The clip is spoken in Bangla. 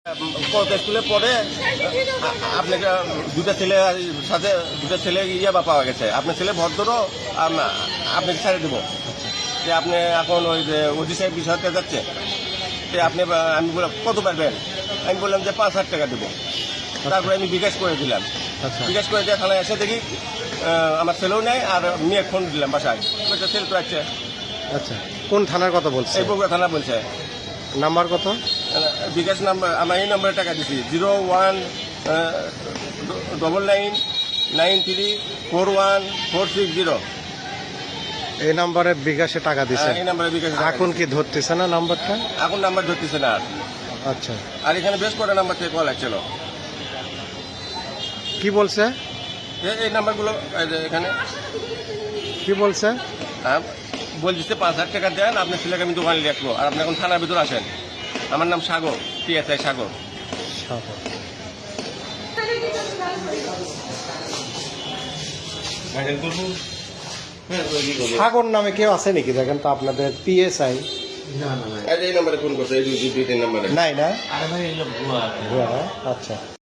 কত স্কুলে পড়ে আপনাকে দুটা ছেলে সাথে দুটা ছেলে পাওয়া গেছে। আপনার ছেলে ভদ্র, আপনাকে ছেড়ে দেবো যে আপনি এখন ওই যে ওজি সাহেব বিষয়তে যাচ্ছে যে আপনি আমি বললাম কত পারবেন, আমি বললাম যে 5,000 টাকা দেবো। তারপরে আমি বিকাশ করে দিলাম। বিকাশ করে দিয়ে থানায় এসে দেখি আমার ছেলেও নেই, আর মেয়ে ফোন দিলাম বাসায়, ছেলে তো আছে। আচ্ছা, কোন থানার কথা বলছে? এই বগুড়া থানা বলছে। নাম্বার কত? বিকাশ নাম্বার আমার এই নম্বরে টাকা দিচ্ছি 019939341460। এই নাম্বারে বিকাশে টাকা দিছে? এই নাম্বারে বিকাশ। এখন কি ধরতেছে না নাম্বারটা? এখন নাম্বার ধরতেছে না। আচ্ছা, আর এখানে বেশ কটা নাম্বার থেকে কল আসছিল। কি বলছে? এই নাম্বারগুলো এখানে কি বলছে? বলছে 5,000 টাকা দেন, আপনার ছেলেকে আমি দোকানে রাখবো, আর আপনি এখন থানার ভিতরে আসেন। আমার নাম সাগর, PSI সাগর। সাগর নামে কেউ আছে নাকি? দেখেন তো আপনাদের PSI। এই নাম্বারে ফোন করছে, এই 2-3 নাম্বারে নাই না? আচ্ছা।